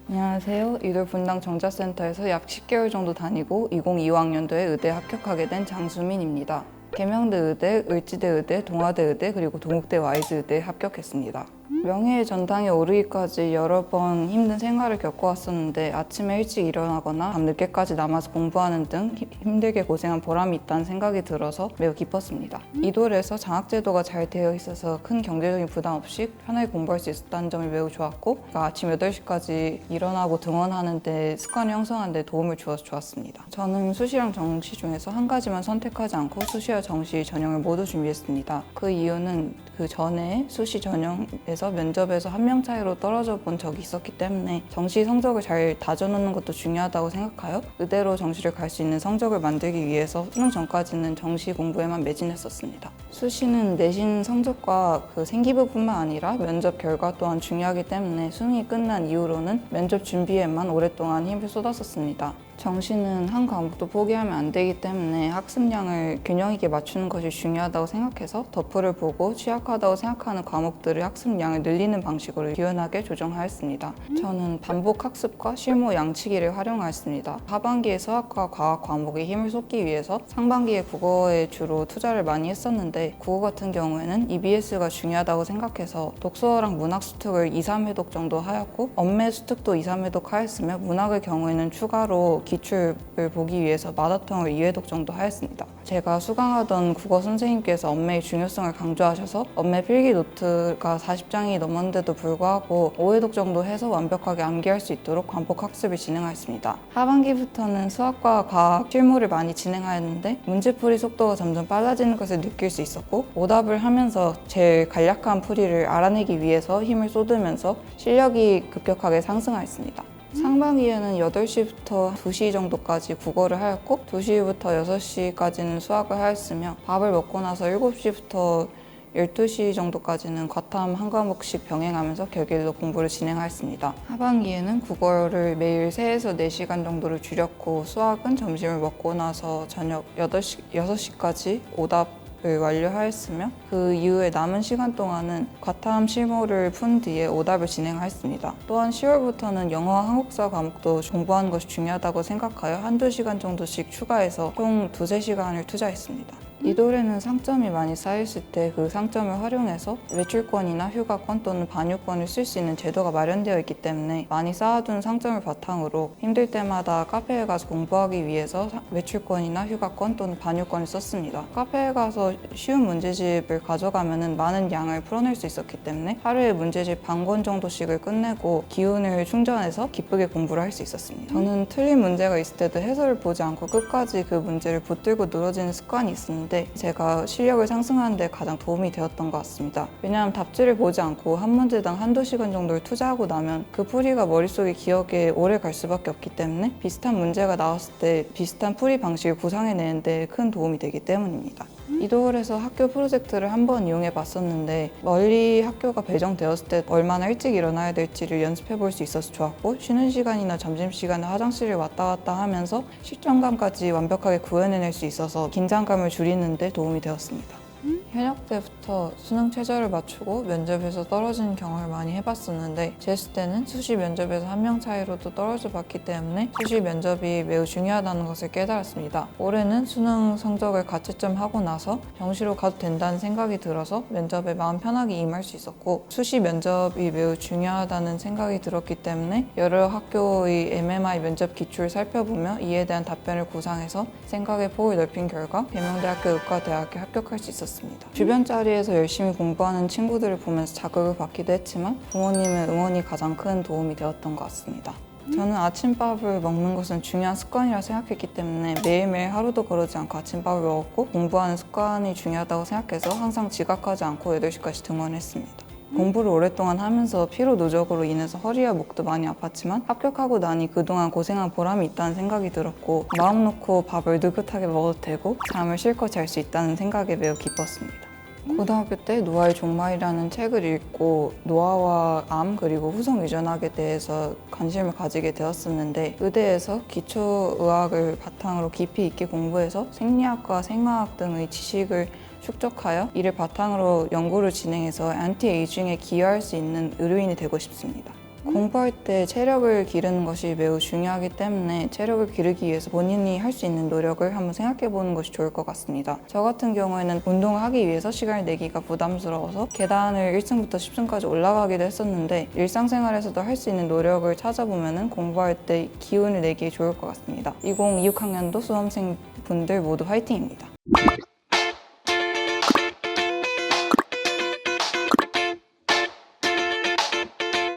안녕하세요. 이돌 분당 정자센터에서 약 10개월 정도 다니고 2025학년도에 의대에 합격하게 된 장수민입니다. 계명대 의대, 을지대 의대, 동아대 의대, 그리고 동국대 와이즈 의대에 합격했습니다. 명예의 전당에 오르기까지 여러 번 힘든 생활을 겪어왔었는데 아침에 일찍 일어나거나 밤늦게까지 남아서 공부하는 등 힘들게 고생한 보람이 있다는 생각이 들어서 매우 기뻤습니다. 이돌에서 장학제도가 잘 되어 있어서 큰 경제적인 부담 없이 편하게 공부할 수 있었다는 점이 매우 좋았고, 아침 8시까지 일어나고 등원하는 데 습관을 형성하는 데 도움을 주어서 좋았습니다. 저는 수시랑 정시 중에서 한 가지만 선택하지 않고 수시와 정시 전형을 모두 준비했습니다. 그 이유는 그 전에 수시 전형에서 면접에서 한 명 차이로 떨어져 본 적이 있었기 때문에 정시 성적을 잘 다져놓는 것도 중요하다고 생각하여 의대로 정시를 갈 수 있는 성적을 만들기 위해서 수능 전까지는 정시 공부에만 매진했었습니다. 수시는 내신 성적과 그 생기부뿐만 아니라 면접 결과 또한 중요하기 때문에 수능이 끝난 이후로는 면접 준비에만 오랫동안 힘을 쏟았었습니다. 정시는 한 과목도 포기하면 안 되기 때문에 학습량을 균형 있게 맞추는 것이 중요하다고 생각해서 덕후를 보고 취약하다고 생각하는 과목들의 학습량을 늘리는 방식으로 유연하게 조정하였습니다. 저는 반복 학습과 실무 양치기를 활용하였습니다. 하반기에 수학과 과학 과목에 힘을 쏟기 위해서 상반기에 국어에 주로 투자를 많이 했었는데, 국어 같은 경우에는 EBS가 중요하다고 생각해서 독서랑 문학 수특을 2, 3회독 정도 하였고, 언매 수특도 2, 3회독 하였으며 문학의 경우에는 추가로 기출을 보기 위해서 마더텅을 2회독 정도 하였습니다. 제가 수강하던 국어 선생님께서 언매의 중요성을 강조하셔서 언매 필기 노트가 40장이 넘었는데도 불구하고 5회독 정도 해서 완벽하게 암기할 수 있도록 반복 학습을 진행하였습니다. 하반기부터는 수학과 과학 실무를 많이 진행하였는데 문제풀이 속도가 점점 빨라지는 것을 느낄 수 있었고, 오답을 하면서 제일 간략한 풀이를 알아내기 위해서 힘을 쏟으면서 실력이 급격하게 상승하였습니다. 상반기에는 8시부터 2시 정도까지 국어를 하였고 2시부터 6시까지는 수학을 하였으며, 밥을 먹고 나서 7시부터 12시 정도까지는 과탐 한 과목씩 병행하면서 격일로 공부를 진행하였습니다. 하반기에는 국어를 매일 3에서 4시간 정도를 줄였고, 수학은 점심을 먹고 나서 저녁 6시까지 오답 완료하였으며, 그 이후에 남은 시간 동안은 과탐 실무를 푼 뒤에 오답을 진행하였습니다. 또한 10월부터는 영어와 한국사 과목도 공부하는 것이 중요하다고 생각하여 한두 시간 정도씩 추가해서 총 2~3시간을 투자했습니다. 이돌에는 상점이 많이 쌓였을 때 그 상점을 활용해서 외출권이나 휴가권 또는 반휴권을 쓸 수 있는 제도가 마련되어 있기 때문에 많이 쌓아둔 상점을 바탕으로 힘들 때마다 카페에 가서 공부하기 위해서 외출권이나 휴가권 또는 반휴권을 썼습니다. 카페에 가서 쉬운 문제집을 가져가면 많은 양을 풀어낼 수 있었기 때문에 하루에 문제집 반 권 정도씩을 끝내고 기운을 충전해서 기쁘게 공부를 할 수 있었습니다. 저는 틀린 문제가 있을 때도 해설을 보지 않고 끝까지 그 문제를 붙들고 늘어지는 습관이 있었는데, 제가 실력을 상승하는 데 가장 도움이 되었던 것 같습니다. 왜냐하면 답지를 보지 않고 한 문제당 한두 시간 정도를 투자하고 나면 그 풀이가 머릿속에 기억에 오래 갈 수밖에 없기 때문에 비슷한 문제가 나왔을 때 비슷한 풀이 방식을 구상해내는 데 큰 도움이 되기 때문입니다. 이돌에서 학교 프로젝트를 한번 이용해 봤었는데, 멀리 학교가 배정되었을 때 얼마나 일찍 일어나야 될지를 연습해 볼 수 있어서 좋았고, 쉬는 시간이나 점심시간에 화장실을 왔다 갔다 하면서 실전감까지 완벽하게 구현해낼 수 있어서 긴장감을 줄이는 데 도움이 되었습니다. 현역 때부터 수능 최저를 맞추고 면접에서 떨어지는 경험을 많이 해봤었는데, 재수 때는 수시 면접에서 한 명 차이로도 떨어져 봤기 때문에 수시 면접이 매우 중요하다는 것을 깨달았습니다. 올해는 수능 성적을 가채점 하고 나서 정시로 가도 된다는 생각이 들어서 면접에 마음 편하게 임할 수 있었고, 수시 면접이 매우 중요하다는 생각이 들었기 때문에 여러 학교의 MMI 면접 기출을 살펴보며 이에 대한 답변을 구상해서 생각의 폭을 넓힌 결과 계명대학교 의과대학에 합격할 수 있었습니다. 주변 자리에서 열심히 공부하는 친구들을 보면서 자극을 받기도 했지만 부모님의 응원이 가장 큰 도움이 되었던 것 같습니다. 저는 아침밥을 먹는 것은 중요한 습관이라 생각했기 때문에 매일매일 하루도 거르지 않고 아침밥을 먹었고, 공부하는 습관이 중요하다고 생각해서 항상 지각하지 않고 8시까지 등원했습니다. 공부를 오랫동안 하면서 피로 누적으로 인해서 허리와 목도 많이 아팠지만 합격하고 나니 그동안 고생한 보람이 있다는 생각이 들었고, 마음 놓고 밥을 느긋하게 먹어도 되고 잠을 실컷 잘 수 있다는 생각에 매우 기뻤습니다. 고등학교 때 노화의 종말이라는 책을 읽고 노화와 암 그리고 후성 유전학에 대해서 관심을 가지게 되었었는데, 의대에서 기초의학을 바탕으로 깊이 있게 공부해서 생리학과 생화학 등의 지식을 축적하여 이를 바탕으로 연구를 진행해서 안티에이징에 기여할 수 있는 의료인이 되고 싶습니다. 공부할 때 체력을 기르는 것이 매우 중요하기 때문에 체력을 기르기 위해서 본인이 할 수 있는 노력을 한번 생각해 보는 것이 좋을 것 같습니다. 저 같은 경우에는 운동을 하기 위해서 시간을 내기가 부담스러워서 계단을 1층부터 10층까지 올라가기도 했었는데 일상생활에서도 할 수 있는 노력을 찾아보면 공부할 때 기운을 내기에 좋을 것 같습니다. 2026학년도 수험생분들 모두 화이팅입니다.